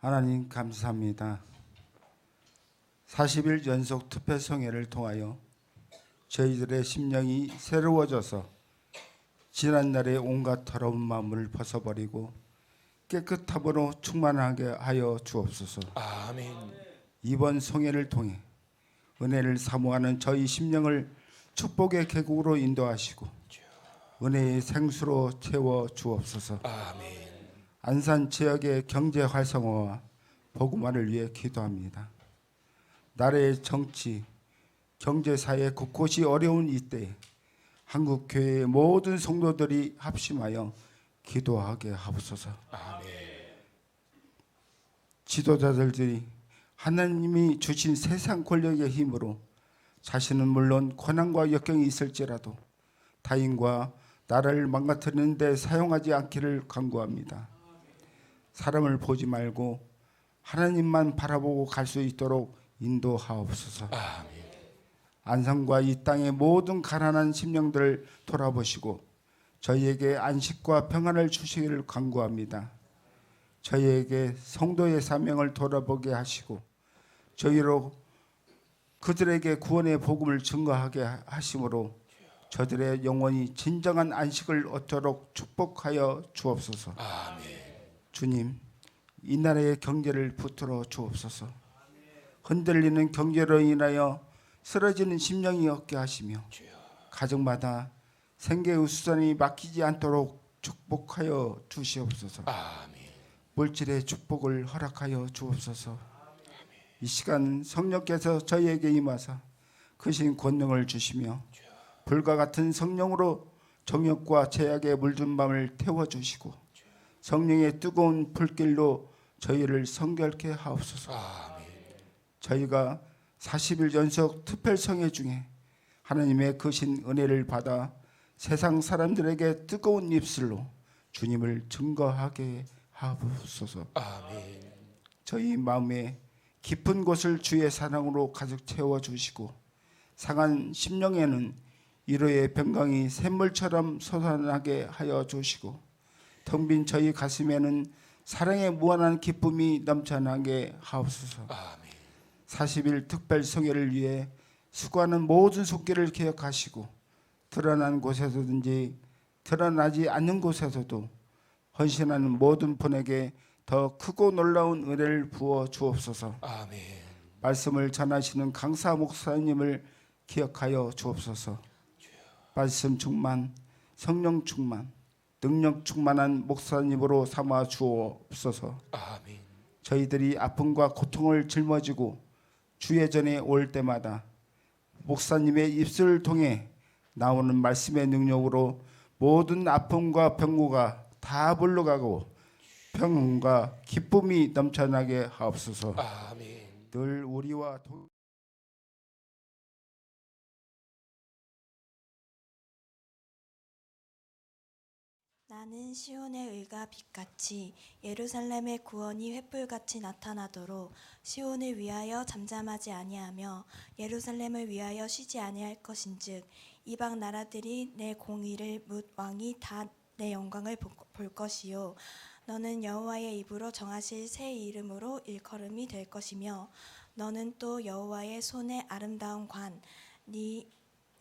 하나님 감사합니다. 40일 연속 특별 성회를 통하여 저희들의 심령이 새로워져서 지난날의 온갖 더러운 마음을 벗어버리고 깨끗함으로 충만하게 하여 주옵소서. 아멘. 이번 성회를 통해 은혜를 사모하는 저희 심령을 축복의 계곡으로 인도하시고 은혜의 생수로 채워 주옵소서. 아멘. 안산 지역의 경제 활성화와 복음화를 위해 기도합니다. 나라의 정치, 경제, 사회 곳곳이 어려운 이때 한국 교회의 모든 성도들이 합심하여 기도하게 하옵소서. 아멘. 지도자들이 하나님이 주신 세상 권력의 힘으로 자신은 물론 고난과 역경이 있을지라도 타인과 나라를 망가뜨리는 데 사용하지 않기를 간구합니다. 사람을 보지 말고 하나님만 바라보고 갈 수 있도록 인도하옵소서. 아멘. 안산과 이 땅의 모든 가난한 심령들을 돌아보시고 저희에게 안식과 평안을 주시기를 간구합니다. 저희에게 성도의 사명을 돌아보게 하시고 저희로 그들에게 구원의 복음을 증거하게 하심으로 저들의 영혼이 진정한 안식을 얻도록 축복하여 주옵소서. 아멘. 주님, 이 나라의 경제를 붙들어 주옵소서. 흔들리는 경제로 인하여 쓰러지는 심령이 없게 하시며 가정마다 생계의 수단이 막히지 않도록 축복하여 주시옵소서. 아멘. 물질의 축복을 허락하여 주옵소서. 이 시간 성령께서 저희에게 임하사 크신 권능을 주시며 불과 같은 성령으로 정욕과 죄악의 물든 밤을 태워주시고 성령의 뜨거운 불길로 저희를 성결케 하옵소서. 아멘. 저희가 40일 연속 특별 성회 중에 하나님의 크신 은혜를 받아 세상 사람들에게 뜨거운 입술로 주님을 증거하게 하옵소서. 아멘. 저희 마음에 깊은 곳을 주의 사랑으로 가득 채워주시고 상한 심령에는 위로의 평강이 샘물처럼 솟아나게 하여 주시고 텅 빈 저희 가슴에는 사랑의 무한한 기쁨이 넘쳐나게 하옵소서. 아멘. 40일 특별 성회를 위해 수고하는 모든 손길을 기억하시고 드러난 곳에서든지 드러나지 않는 곳에서도 헌신하는 모든 분에게 더 크고 놀라운 은혜를 부어 주옵소서. 아멘. 말씀을 전하시는 강사 목사님을 기억하여 주옵소서. 말씀 충만, 성령 충만, 능력 충만한 목사님으로 삼아 주옵소서. 아멘. 저희들이 아픔과 고통을 짊어지고 주의 전에 올 때마다 목사님의 입술을 통해 나오는 말씀의 능력으로 모든 아픔과 병고가 다 물러가고 평온과 기쁨이 넘쳐나게 하옵소서. 아멘. 늘 우리와 나는 시온의 의가 빛같이 예루살렘의 구원이 횃불같이 나타나도록 시온을 위하여 잠잠하지 아니하며 예루살렘을 위하여 쉬지 아니할 것인즉 이방 나라들이 내 공의를 묻 왕이 다 내 영광을 볼 것이요 너는 여호와의 입으로 정하실 새 이름으로 일컬음이 될 것이며 너는 또 여호와의 손의 아름다운 관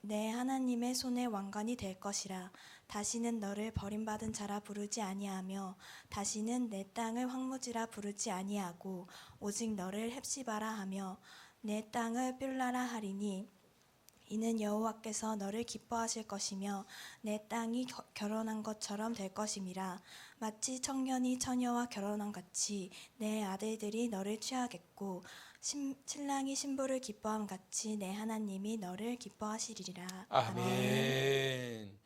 내 하나님의 손의 왕관이 될 것이라. 다시는 너를 버림받은 자라 부르지 아니하며 다시는 내 땅을 황무지라 부르지 아니하고 오직 너를 헵시바라 하며 내 땅을 뷸라라 하리니 이는 여호와께서 너를 기뻐하실 것이며 내 땅이 결혼한 것처럼 될 것임이라. 마치 청년이 처녀와 결혼한 같이 내 아들들이 너를 취하겠고 신랑이 신부를 기뻐함 같이 내 하나님이 너를 기뻐하시리라. 아멘.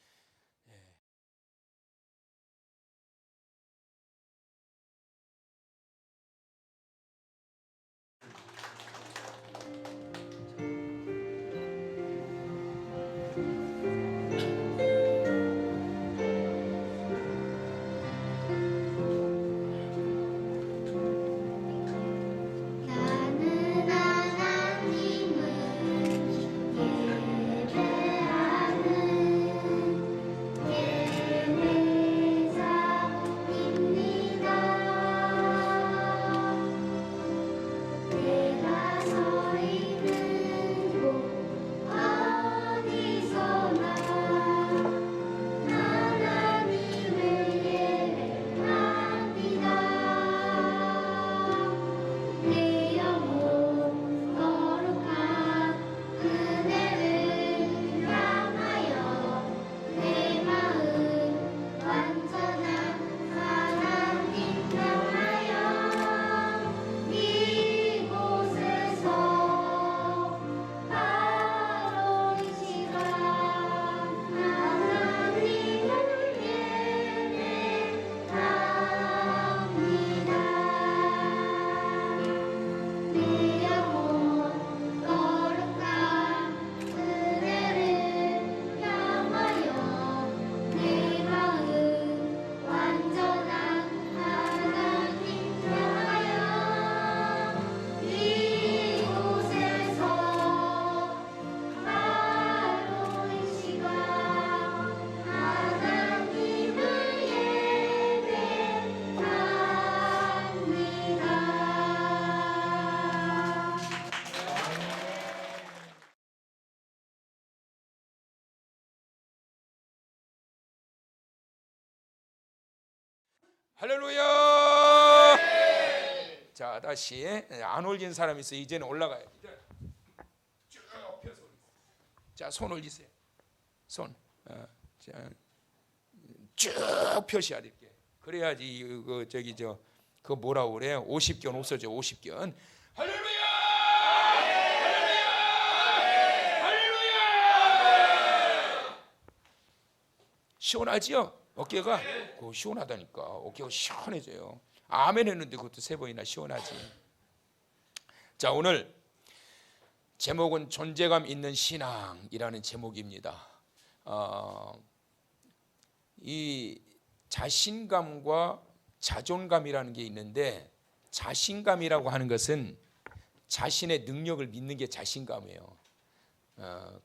나는 하나님을 예배하는 할렐루야. 자, 다시 안 올린 사람이 있어. 이제는 올라가요. 쭉 펴서 올리세요. 자, 손 올리세요. 손. 자, 쭉 펴셔야 될게. 그래야지 그 저기 그 뭐라고 그래? 50견 없어져. 50견. 할렐루야! 할렐루야! 시원하지요? 어깨가 그거 시원하다니까. 어깨가 시원해져요. 아멘 했는데 그것도 3번이나 시원하지. 자, 오늘 제목은 존재감 있는 신앙이라는 제목입니다. 이 자신감과 자존감이라는 게 있는데, 자신감이라고 하는 것은 자신의 능력을 믿는 게 자신감이에요.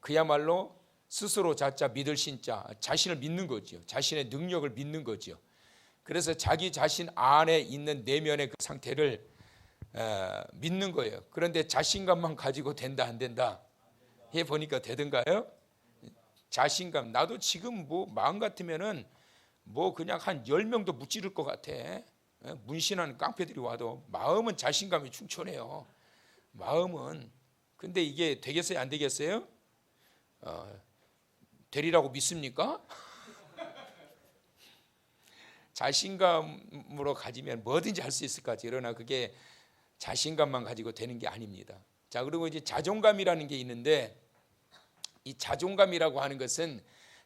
그야말로 스스로 자자 믿을 신자, 자신을 믿는 거죠. 자신의 능력을 믿는 거죠. 그래서 자기 자신 안에 있는 내면의 그 상태를 믿는 거예요. 그런데 자신감만 가지고 된다 안 된다 해보니까 되던가요? 자신감, 나도 지금 뭐 마음 같으면은 뭐 그냥 한 10명도 무찌를 것 같아. 문신하는 깡패들이 와도 마음은 자신감이 충천해요. 마음은. 근데 이게 되겠어요 안 되겠어요? 되리라고 믿습니까? 자신감으로 가지면 뭐든지 할 수 있을 것 같아요. 그러나 그게 자신감만 가지고 되는 게 아닙니다. 자, 그리고 이제 자존감이라는 게 있는데, 이 자존감이라고 하는 것은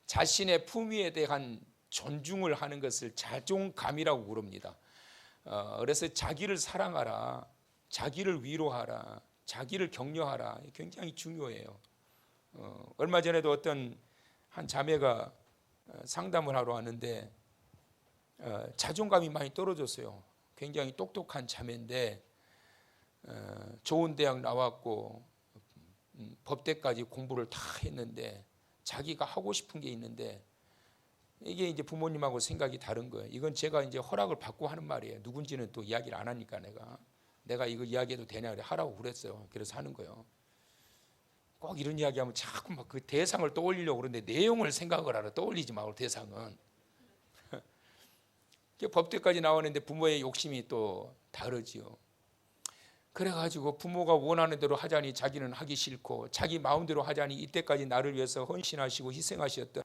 자신의 품위에 대한 존중을 하는 것을 자존감이라고 부릅니다. 그래서 자기를 사랑하라, 자기를 위로하라, 자기를 격려하라, 굉장히 중요해요. 얼마 전에도 어떤 한 자매가 상담을 하러 왔는데 자존감이 많이 떨어졌어요. 굉장히 똑똑한 자매인데 좋은 대학 나왔고 법대까지 공부를 다 했는데 자기가 하고 싶은 게 있는데 이게 이제 부모님하고 생각이 다른 거예요. 이건 제가 이제 허락을 받고 하는 말이에요. 누군지는 또 이야기를 안 하니까 내가 이거 이야기해도 되냐 그래 하라고 그랬어요. 그래서 하는 거예요. 꼭 이런 이야기하면 자꾸 막 그 대상을 떠올리려고 그러는데 내용을 생각을 하라. 떠올리지 말고 대상은. 법대까지 나왔는데 부모의 욕심이 또 다르지요. 그래가지고 부모가 원하는 대로 하자니 자기는 하기 싫고 자기 마음대로 하자니 이때까지 나를 위해서 헌신하시고 희생하셨던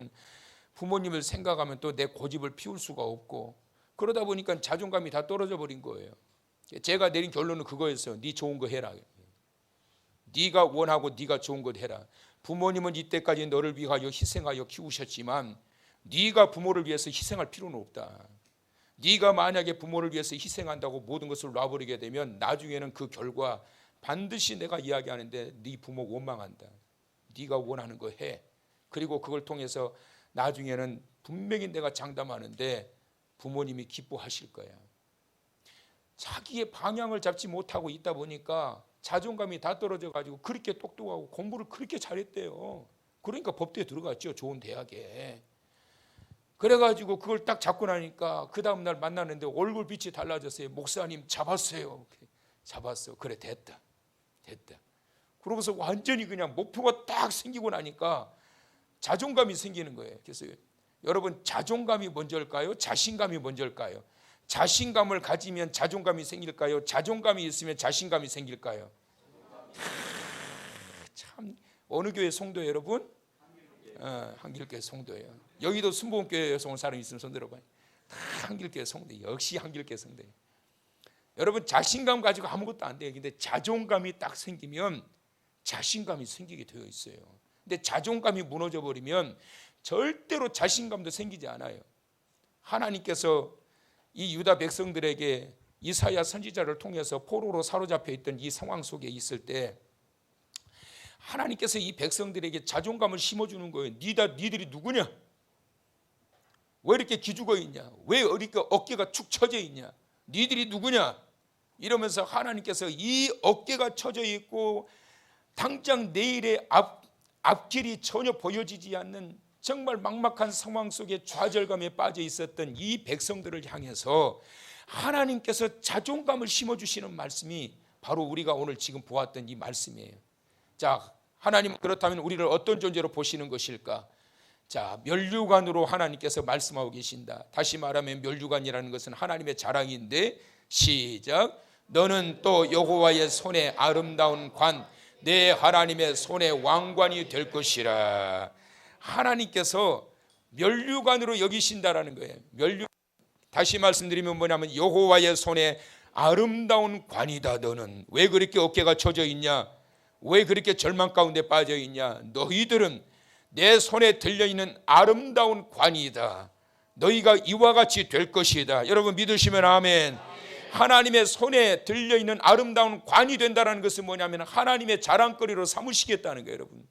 부모님을 생각하면 또 내 고집을 피울 수가 없고 그러다 보니까 자존감이 다 떨어져 버린 거예요. 제가 내린 결론은 그거였어요. 네 좋은 거 해라. 네가 원하고 네가 좋은 것 해라. 부모님은 이때까지 너를 위하여 희생하여 키우셨지만 네가 부모를 위해서 희생할 필요는 없다. 네가 만약에 부모를 위해서 희생한다고 모든 것을 놔버리게 되면 나중에는 그 결과 반드시 내가 이야기하는데 네 부모 원망한다. 네가 원하는 거 해. 그리고 그걸 통해서 나중에는 분명히 내가 장담하는데 부모님이 기뻐하실 거야. 자기의 방향을 잡지 못하고 있다 보니까 자존감이 다 떨어져 가지고 그렇게 똑똑하고 공부를 그렇게 잘했대요. 그러니까 법대에 들어갔죠. 좋은 대학에. 그래가지고 그걸 딱 잡고 나니까 그 다음날 만나는데 얼굴빛이 달라졌어요. 목사님 잡았어요. 잡았어. 그래 됐다. 그러고서 완전히 그냥 목표가 딱 생기고 나니까 자존감이 생기는 거예요. 그래서 여러분 자존감이 먼저일까요? 자신감이 먼저일까요? 자신감을 가지면 자존감이 생길까요? 자존감이 있으면 자신감이 생길까요? 참 어느 교회 성도 여러분? 한길교회 성도예요. 여기도 순복음교회에서 온 사람이 있으면 손 들어봐요. 다 한길교회 성도. 역시 한길교회 성도예요. 여러분 자신감 가지고 아무것도 안 돼요. 근데 자존감이 딱 생기면 자신감이 생기게 되어 있어요. 근데 자존감이 무너져 버리면 절대로 자신감도 생기지 않아요. 하나님께서 이 유다 백성들에게 이사야 선지자를 통해서 포로로 사로잡혀 있던 이 상황 속에 있을 때 하나님께서 이 백성들에게 자존감을 심어주는 거예요. 니들이 누구냐? 왜 이렇게 기죽어 있냐? 왜 이렇게 어깨가 축 처져 있냐? 니들이 누구냐? 이러면서 하나님께서 이 어깨가 처져 있고 당장 내일의 앞길이 전혀 보여지지 않는 정말 막막한 상황 속에 좌절감에 빠져 있었던 이 백성들을 향해서 하나님께서 자존감을 심어주시는 말씀이 바로 우리가 오늘 지금 보았던 이 말씀이에요. 자, 하나님 그렇다면 우리를 어떤 존재로 보시는 것일까? 자, 면류관으로 하나님께서 말씀하고 계신다. 다시 말하면 면류관이라는 것은 하나님의 자랑인데, 시작. 너는 또 여호와의 손에 아름다운 관, 내 하나님의 손에 왕관이 될 것이라. 하나님께서 면류관으로 여기신다라는 거예요. 다시 말씀드리면 뭐냐면 여호와의 손에 아름다운 관이다. 너는 왜 그렇게 어깨가 처져 있냐? 왜 그렇게 절망 가운데 빠져 있냐? 너희들은 내 손에 들려있는 아름다운 관이다. 너희가 이와 같이 될 것이다. 여러분 믿으시면 아멘. 하나님의 손에 들려있는 아름다운 관이 된다는 것은 뭐냐면 하나님의 자랑거리로 삼으시겠다는 거예요. 여러분,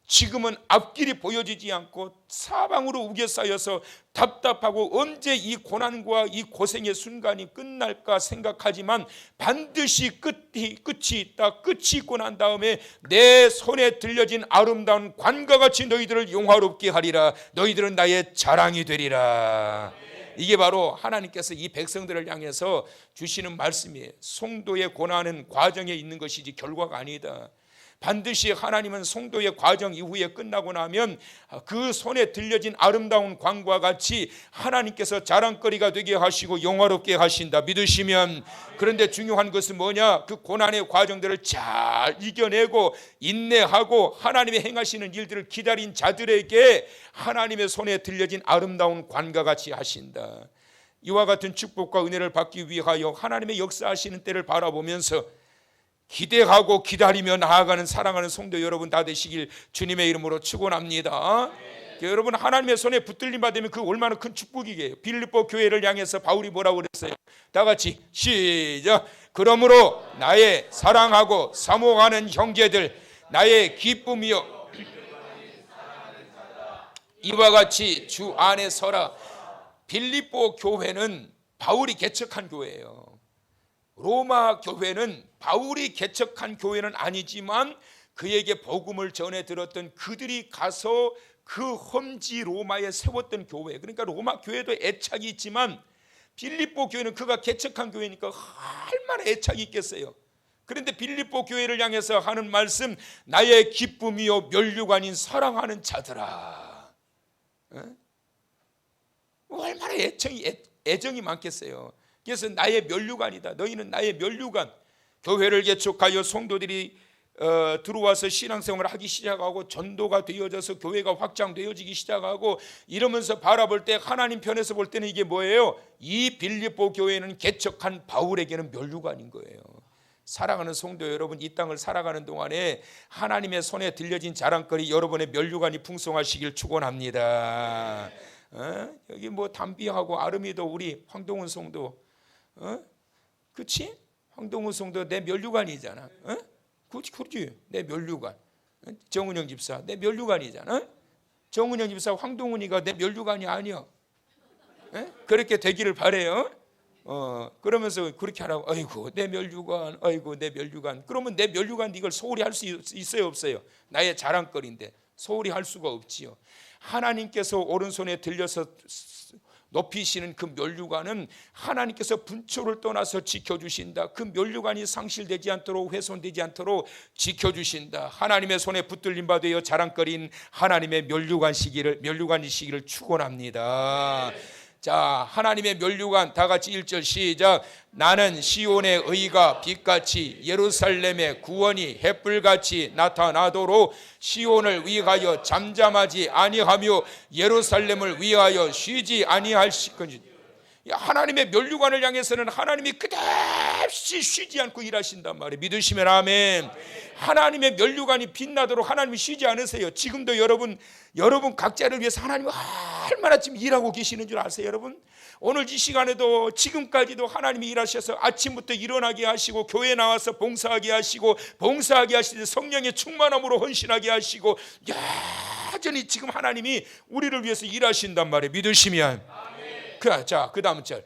지금은 앞길이 보여지지 않고 사방으로 우겨싸여서 답답하고 언제 이 고난과 이 고생의 순간이 끝날까 생각하지만 반드시 끝이 있다. 끝이 있고 난 다음에 내 손에 들려진 아름다운 관과 같이 너희들을 영화롭게 하리라. 너희들은 나의 자랑이 되리라. 이게 바로 하나님께서 이 백성들을 향해서 주시는 말씀이에요. 성도의 고난은 과정에 있는 것이지 결과가 아니다. 반드시 하나님은 성도의 과정 이후에 끝나고 나면 그 손에 들려진 아름다운 관과 같이 하나님께서 자랑거리가 되게 하시고 영화롭게 하신다. 믿으시면. 그런데 중요한 것은 뭐냐? 그 고난의 과정들을 잘 이겨내고 인내하고 하나님의 행하시는 일들을 기다린 자들에게 하나님의 손에 들려진 아름다운 관과 같이 하신다. 이와 같은 축복과 은혜를 받기 위하여 하나님의 역사하시는 때를 바라보면서 기대하고 기다리며 나아가는 사랑하는 성도 여러분 다 되시길 주님의 이름으로 축원합니다. 여러분, 하나님의 손에 붙들림 받으면 그 얼마나 큰 축복이게요. 빌립보 교회를 향해서 바울이 뭐라고 그랬어요? 다 같이 시작. 그러므로 나의 사랑하고 사모하는 형제들, 나의 기쁨이여, 이와 같이 주 안에 서라. 빌립보 교회는 바울이 개척한 교회예요. 로마 교회는 바울이 개척한 교회는 아니지만 그에게 복음을 전해 들었던 그들이 가서 그 험지 로마에 세웠던 교회. 그러니까 로마 교회도 애착이 있지만 빌립보 교회는 그가 개척한 교회니까 얼마나 애착이 있겠어요. 그런데 빌립보 교회를 향해서 하는 말씀, 나의 기쁨이요 면류관인 사랑하는 자들아. 얼마나 애정이 많겠어요. 그래서 나의 면류관이다. 너희는 나의 면류관. 교회를 개척하여 성도들이 들어와서 신앙생활을 하기 시작하고 전도가 되어져서 교회가 확장되어지기 시작하고 이러면서 바라볼 때 하나님 편에서 볼 때는 이게 뭐예요? 이 빌립보 교회는 개척한 바울에게는 면류관인 거예요. 사랑하는 성도 여러분, 이 땅을 살아가는 동안에 하나님의 손에 들려진 자랑거리 여러분의 면류관이 풍성하시길 축원합니다. 여기 뭐 담비하고 아름이도 우리 황동훈 성도, 그렇지? 황동훈 성도 내 면류관이잖아. 그렇지? 내 면류관. 정은영 집사 내 면류관이잖아. 정은영 집사 황동훈이가 내 면류관이 아니야. 그렇게 되기를 바래요. 그러면서 그렇게 하라고. 아이고 내 면류관, 아이고 내 면류관. 그러면 내 면류관 이걸 소홀히 할 수 있어요, 없어요? 나의 자랑거리인데 소홀히 할 수가 없지요. 하나님께서 오른손에 들려서 높이시는 그 면류관은 하나님께서 분초를 떠나서 지켜주신다. 그 면류관이 상실되지 않도록 훼손되지 않도록 지켜주신다. 하나님의 손에 붙들림 받으여 자랑거리인 하나님의 면류관이시기를 축원합니다. 자, 하나님의 면류관 다 같이 1절 시작. 나는 시온의 의가 빛같이 예루살렘의 구원이 햇불같이 나타나도록 시온을 위하여 잠잠하지 아니하며 예루살렘을 위하여 쉬지 아니할 것이니. 하나님의 면류관을 향해서는 하나님이 끝없이 쉬지 않고 일하신단 말이에요. 믿으시면 아멘. 하나님의 면류관이 빛나도록 하나님이 쉬지 않으세요. 지금도 여러분 각자를 위해서 하나님이 얼마나 지금 일하고 계시는 줄 아세요, 여러분? 오늘 이 시간에도 지금까지도 하나님이 일하셔서 아침부터 일어나게 하시고 교회에 나와서 봉사하게 하시고 봉사하게 하시되 성령의 충만함으로 헌신하게 하시고 여전히 지금 하나님이 우리를 위해서 일하신단 말이에요. 믿으시면. 자, 그 다음 절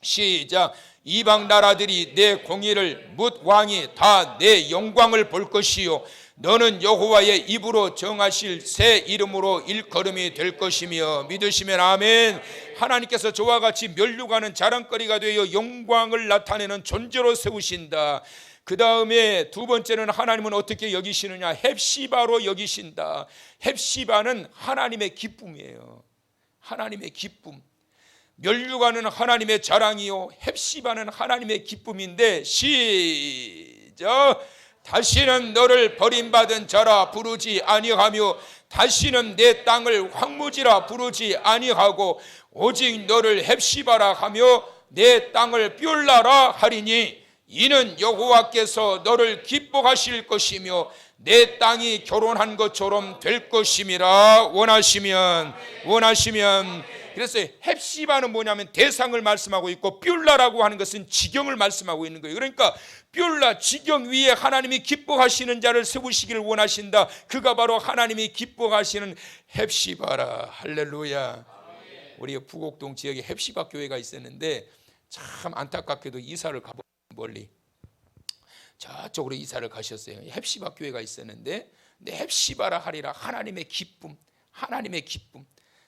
시작. 이방 나라들이 내 공의를 뭇 왕이 다 내 영광을 볼 것이요 너는 여호와의 입으로 정하실 새 이름으로 일컬음이 될 것이며. 믿으시면 아멘. 하나님께서 저와 같이 면류관은 자랑거리가 되어 영광을 나타내는 존재로 세우신다. 그 다음에 두 번째는 하나님은 어떻게 여기시느냐? 헵시바로 여기신다. 헵시바는 하나님의 기쁨이에요. 하나님의 기쁨. 멸류관은 하나님의 자랑이요 헵시바는 하나님의 기쁨인데, 시작. 다시는 너를 버림받은 자라 부르지 아니하며 다시는 내 땅을 황무지라 부르지 아니하고 오직 너를 헵시바라 하며 내 땅을 뷸라라 하리니 이는 여호와께서 너를 기뻐하실 것이며 내 땅이 결혼한 것처럼 될 것임이라. 원하시면. 그래서 헵시바는 뭐냐면 대상을 말씀하고 있고 뷸라라고 하는 것은 지경을 말씀하고 있는 거예요. 그러니까 뷸라, 지경 위에 하나님이 기뻐하시는 자를 세우시기를 원하신다. 그가 바로 하나님이 기뻐하시는 헵시바라. 할렐루야. 우리 부곡동 지역에 헵시바 교회가 있었는데 참 안타깝게도 이사를 가버린, 멀리 저쪽으로 이사를 가셨어요. 헵시바 교회가 있었는데 헵시바라 하리라. 하나님의 기쁨, 하나님의 기쁨.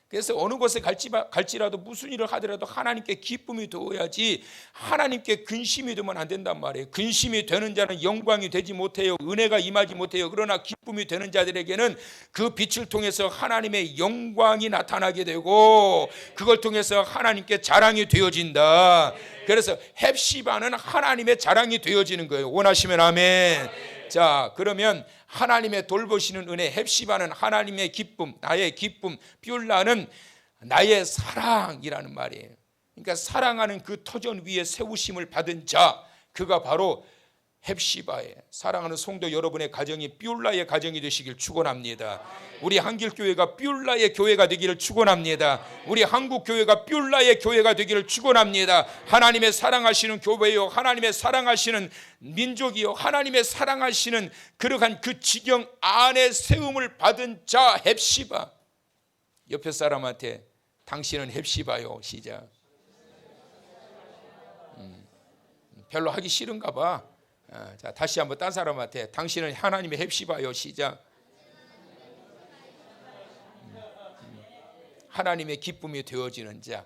그래서 어느 곳에 갈지라도 무슨 일을 하더라도 하나님께 기쁨이 되어야지 하나님께 근심이 되면 안 된단 말이에요. 근심이 되는 자는 영광이 되지 못해요. 은혜가 임하지 못해요. 그러나 기쁨이 되는 자들에게는 그 빛을 통해서 하나님의 영광이 나타나게 되고 그걸 통해서 하나님께 자랑이 되어진다. 그래서 헵시바는 하나님의 자랑이 되어지는 거예요. 원하시면 아멘. 자, 그러면 하나님의 돌보시는 은혜, 헵시바는 하나님의 기쁨, 나의 기쁨, 뷸라는 나의 사랑이라는 말이에요. 그러니까 사랑하는 그 터전 위에 세우심을 받은 자, 그가 바로 헵시바예요. 사랑하는 성도 여러분의 가정이 뷸라의 가정이 되시길 축원합니다. 우리 한길교회가 뷸라의 교회가 되기를 축원합니다. 우리 한국교회가 뷸라의 교회가 되기를 축원합니다. 하나님의 사랑하시는 교회요, 하나님의 사랑하시는 민족이요, 하나님의 사랑하시는 그러한 그 지경 안에 세움을 받은 자 헵시바. 옆에 사람한테 당신은 헵시바요. 시작. 별로 하기 싫은가 봐. 자, 다시 한번 딴 사람한테 당신은 하나님의 헵시바요. 시작. 하나님의 기쁨이 되어지는 자.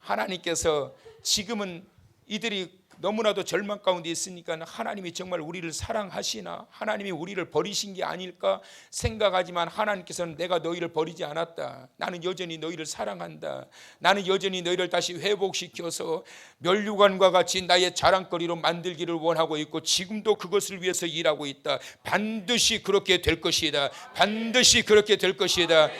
하나님께서 지금은 이들이 너무나도 절망 가운데 있으니까 하나님이 정말 우리를 사랑하시나, 하나님이 우리를 버리신 게 아닐까 생각하지만 하나님께서는 내가 너희를 버리지 않았다. 나는 여전히 너희를 사랑한다. 나는 여전히 너희를 다시 회복시켜서 멸류관과 같이 나의 자랑거리로 만들기를 원하고 있고 지금도 그것을 위해서 일하고 있다. 반드시 그렇게 될 것이다. 반드시 그렇게 될 것이다.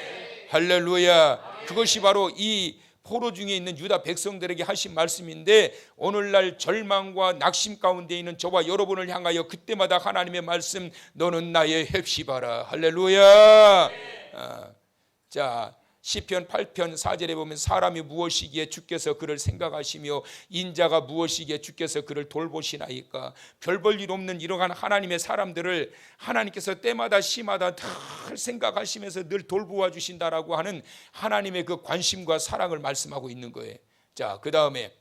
할렐루야. 그것이 바로 이 포로 중에 있는 유다 백성들에게 하신 말씀인데, 오늘날 절망과 낙심 가운데 있는 저와 여러분을 향하여 그때마다 하나님의 말씀, 너는 나의 헵시바라. 할렐루야. 자, 시편 8편 4절에 보면 사람이 무엇이기에 주께서 그를 생각하시며 인자가 무엇이기에 주께서 그를 돌보시나이까. 별 볼 일 없는 이러한 하나님의 사람들을 하나님께서 때마다 시마다 늘 생각하시면서 늘 돌보아 주신다라고 하는 하나님의 그 관심과 사랑을 말씀하고 있는 거예요. 자, 그 다음에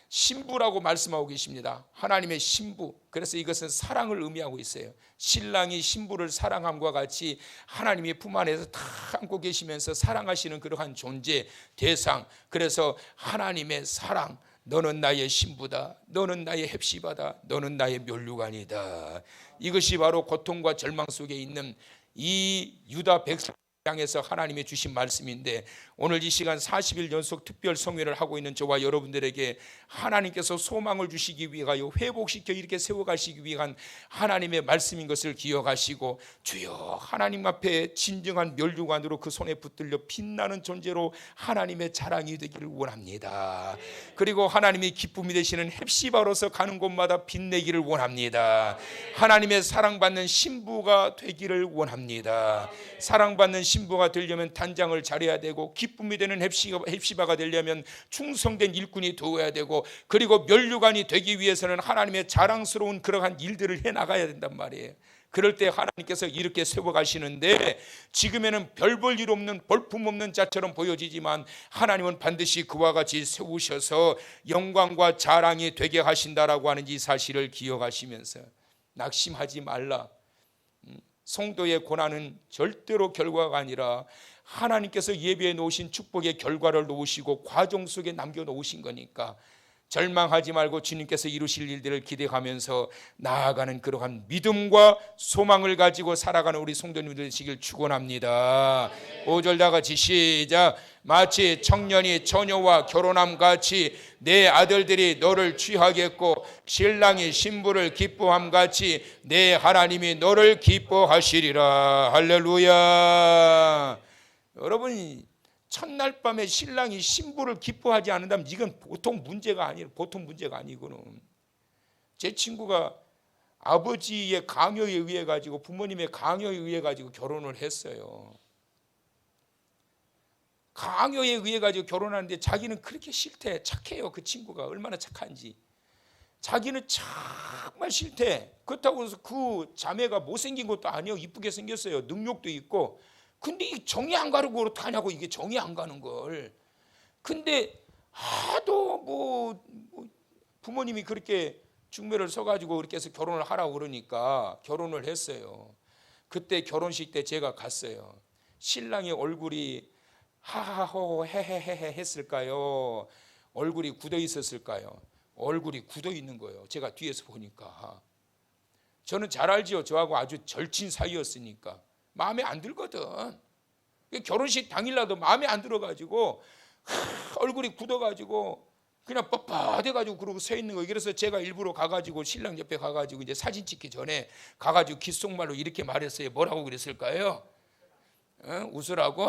신부라고 말씀하고 계십니다. 하나님의 신부. 그래서 이것은 사랑을 의미하고 있어요. 신랑이 신부를 사랑함과 같이 하나님이 품 안에서 다 안고 계시면서 사랑하시는 그러한 존재, 대상. 그래서 하나님의 사랑, 너는 나의 신부다, 너는 나의 헵시바다, 너는 나의 멸류관이다. 이것이 바로 고통과 절망 속에 있는 이 유다 백성 향해서 하나님이 주신 말씀인데, 오늘 이 시간 40일 연속 특별 성회를 하고 있는 저와 여러분들에게 하나님께서 소망을 주시기 위하여 회복시켜 이렇게 세워가시기 위한 하나님의 말씀인 것을 기억하시고, 주여 하나님 앞에 진정한 멸류관으로 그 손에 붙들려 빛나는 존재로 하나님의 자랑이 되기를 원합니다. 그리고 하나님이 기쁨이 되시는 헵시바로서 가는 곳마다 빛내기를 원합니다. 하나님의 사랑받는 신부가 되기를 원합니다. 사랑받는 신부가 되려면 단장을 잘해야 되고, 기쁨이 되는 헵시바가 되려면 충성된 일꾼이 되어야 되고, 그리고 멸류관이 되기 위해서는 하나님의 자랑스러운 그러한 일들을 해나가야 된단 말이에요. 그럴 때 하나님께서 이렇게 세워가시는데, 지금에는 별 볼 일 없는 볼품 없는 자처럼 보여지지만 하나님은 반드시 그와 같이 세우셔서 영광과 자랑이 되게 하신다라고 하는 이 사실을 기억하시면서 낙심하지 말라. 성도의 고난은 절대로 결과가 아니라 하나님께서 예비해 놓으신 축복의 결과를 놓으시고 과정 속에 남겨놓으신 거니까 절망하지 말고 주님께서 이루실 일들을 기대하면서 나아가는 그러한 믿음과 소망을 가지고 살아가는 우리 성도님들 되시길 축원합니다. 5절 다 같이 시작. 마치 청년이 처녀와 결혼함 같이 내 아들들이 너를 취하겠고 신랑이 신부를 기뻐함 같이 내 하나님이 너를 기뻐하시리라. 할렐루야. 여러분, 첫날 밤에 신랑이 신부를 기뻐하지 않는다면 이건 보통 문제가 아니고는. 제 친구가 아버지의 강요에 의해 가지고, 부모님의 강요에 의해 가지고 결혼을 했어요. 강요에 의해 가지고 결혼하는데 자기는 그렇게 싫대. 착해요. 그 친구가 얼마나 착한지. 자기는 정말 싫대. 그렇다고 해서 그 자매가 못생긴 것도 아니에요. 이쁘게 생겼어요. 능력도 있고. 근데 이 정이 안 가는 걸 어떡하냐고. 이게 정이 안 가는 걸. 근데 하도 뭐 부모님이 그렇게 중매를 서가지고 그렇게 해서 결혼을 하라고 그러니까 결혼을 했어요. 그때 결혼식 때 제가 갔어요. 신랑의 얼굴이 하하호 헤헤헤헤 했을까요? 얼굴이 굳어 있었을까요? 얼굴이 굳어 있는 거예요. 제가 뒤에서 보니까. 저는 잘 알지요. 저하고 아주 절친 사이였으니까. 마음에 안 들거든. 결혼식 당일날도 마음에 안 들어가지고 얼굴이 굳어가지고 그냥 뻣뻣해가지고 그러고 서 있는 거예요. 그래서 제가 일부러 가가지고 신랑 옆에 가가지고 이제 사진 찍기 전에 가가지고 귓속말로 이렇게 말했어요. 뭐라고 그랬을까요? 웃으라고?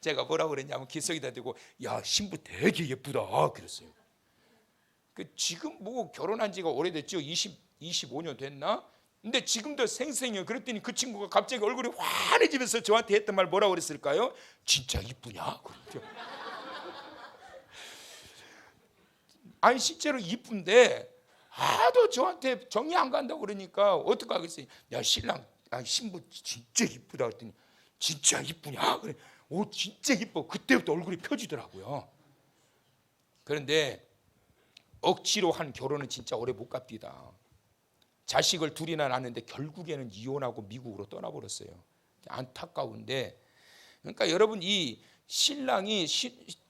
제가 뭐라고 그랬냐면 귓속에다 대고 야, 신부 되게 예쁘다 그랬어요. 지금 뭐 결혼한 지가 오래됐죠. 25년 됐나? 근데 지금도 생생해요. 그랬더니 그 친구가 갑자기 얼굴이 환해지면서 저한테 했던 말 뭐라고 그랬을까요? 진짜 이쁘냐? 그랬죠. 아니 실제로 이쁜데 하도 저한테 정이 안 간다고 그러니까 어떡하겠어요. 야, 신랑, 신부 진짜 이쁘다 그랬더니 진짜 이쁘냐? 그래. 오, 진짜 이뻐. 그때부터 얼굴이 펴지더라고요. 그런데 억지로 한 결혼은 진짜 오래 못 갑니다. 자식을 둘이나 낳았는데 결국에는 이혼하고 미국으로 떠나버렸어요. 안타까운데, 그러니까 여러분, 이 신랑이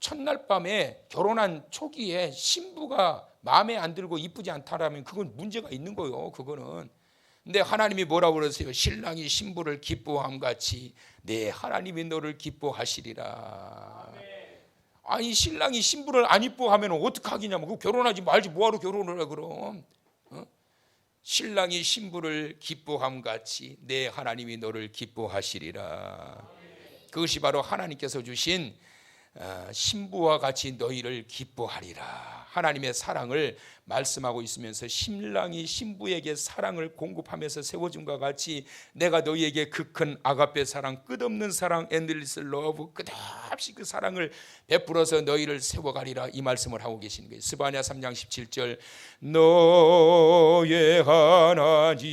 첫날 밤에 결혼한 초기에 신부가 마음에 안 들고 이쁘지 않다라면 그건 문제가 있는 거예요. 그거는. 근데 하나님이 뭐라고 그러세요? 신랑이 신부를 기뻐함 같이 내 하나님이 너를 기뻐하시리라. 아니 신랑이 신부를 안 이뻐하면 어떡하겠냐면 그 결혼하지 말지 뭐하러 결혼을 해 그럼. 신랑이 신부를 기뻐함 같이 내 하나님이 너를 기뻐하시리라. 그것이 바로 하나님께서 주신 신부와 같이 너희를 기뻐하리라. 하나님의 사랑을 말씀하고 있으면서 신랑이 신부에게 사랑을 공급하면서 세워준과 같이 내가 너희에게 그 큰 아가페 사랑, 끝없는 사랑, 엔들리스 러브, 끝없이 그 사랑을 베풀어서 너희를 세워가리라. 이 말씀을 하고 계시는 거예요. 스바냐 3장 17절 너의 하나님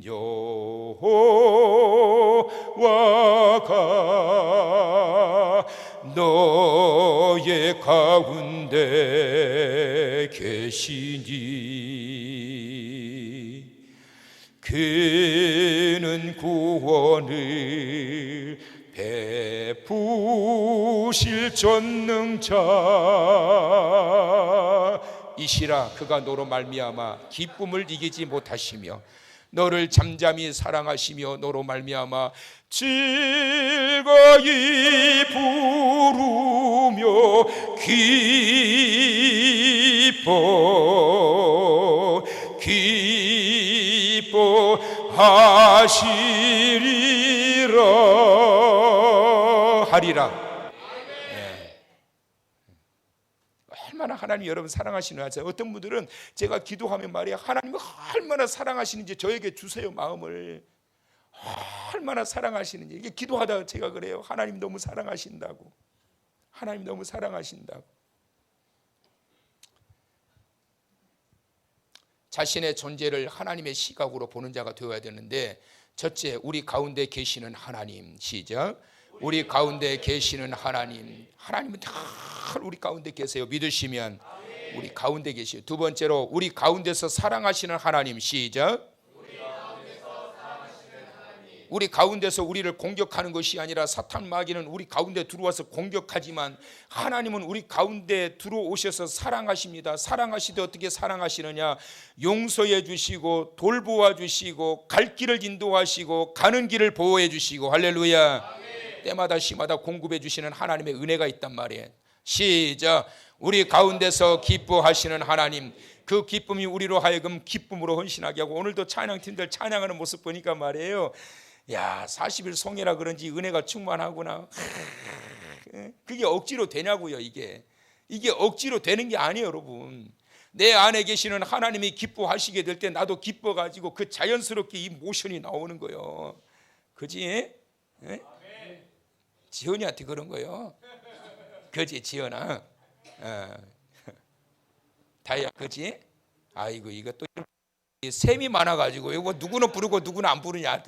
여호와가 너의 가운데 계시니 그는 구원을 베푸실 전능자이시라. 그가 너로 말미암아 기쁨을 이기지 못하시며 너를 잠잠히 사랑하시며 너로 말미암아 즐거이 부르며 기뻐하시리라. 얼마나 하나님 여러분 사랑하시는 하세요. 어떤 분들은 제가 기도하면 말이야 하나님 얼마나 사랑하시는지 저에게 주세요. 마음을 얼마나 사랑하시는지. 이게 기도하다가 제가 그래요. 하나님 너무 사랑하신다고. 하나님 너무 사랑하신다고. 자신의 존재를 하나님의 시각으로 보는 자가 되어야 되는데, 첫째, 우리 가운데 계시는 하나님. 시작. 우리 가운데 계시는 하나님. 하나님은 다 우리 가운데 계세요. 믿으시면 우리 가운데 계시요. 두 번째로 우리 가운데서 사랑하시는 하나님. 시작. 우리 가운데서 우리를 공격하는 것이 아니라 사탄 마귀는 우리 가운데 들어와서 공격하지만 하나님은 우리 가운데 들어오셔서 사랑하십니다. 사랑하시되 어떻게 사랑하시느냐? 용서해 주시고 돌보아 주시고 갈 길을 인도하시고 가는 길을 보호해 주시고 할렐루야. 때마다 시마다 공급해 주시는 하나님의 은혜가 있단 말이에요. 시작. 우리 가운데서 기뻐하시는 하나님, 그 기쁨이 우리로 하여금 기쁨으로 헌신하게 하고, 오늘도 찬양팀들 찬양하는 모습 보니까 말이에요, 야 40일 송해라 그런지 은혜가 충만하구나. 그게 억지로 되냐고요. 이게 억지로 되는 게 아니에요. 여러분, 내 안에 계시는 하나님이 기뻐하시게 될 때 나도 기뻐가지고 그 자연스럽게 이 모션이 나오는 거예요. 그지? 지연이한테 그런 거예요. 그지 지연아? 다이야, 그지? 아이고 이것도 셈이 많아가지고 이거 누구는 부르고 누구는 안 부르냐.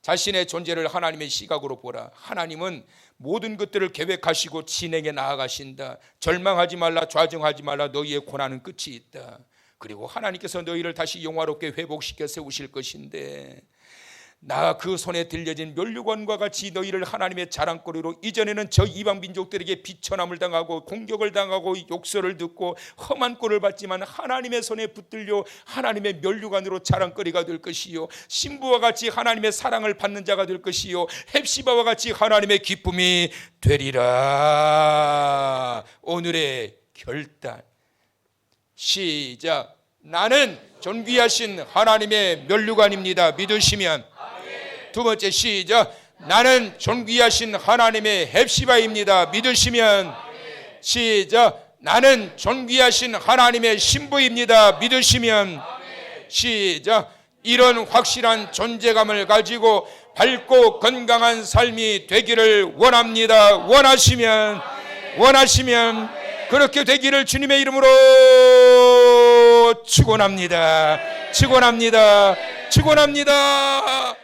자신의 존재를 하나님의 시각으로 보라. 하나님은 모든 것들을 계획하시고 진행해 나아가신다. 절망하지 말라, 좌정하지 말라. 너희의 고난은 끝이 있다. 그리고 하나님께서 너희를 다시 영화롭게 회복시켜 세우실 것인데, 나 그 손에 들려진 면류관과 같이 너희를 하나님의 자랑거리로, 이전에는 저 이방 민족들에게 비천함을 당하고 공격을 당하고 욕설을 듣고 험한 꼴을 받지만 하나님의 손에 붙들려 하나님의 면류관으로 자랑거리가 될 것이요, 신부와 같이 하나님의 사랑을 받는 자가 될 것이요, 헵시바와 같이 하나님의 기쁨이 되리라. 오늘의 결단. 시작. 나는 존귀하신 하나님의 면류관입니다. 믿으시면. 두 번째 시작. 나는 존귀하신 하나님의 헵시바입니다. 믿으시면. 시작. 나는 존귀하신 하나님의 신부입니다. 믿으시면. 시작. 이런 확실한 존재감을 가지고 밝고 건강한 삶이 되기를 원합니다. 원하시면 그렇게 되기를 주님의 이름으로 축원합니다. 축원합니다. 축원합니다.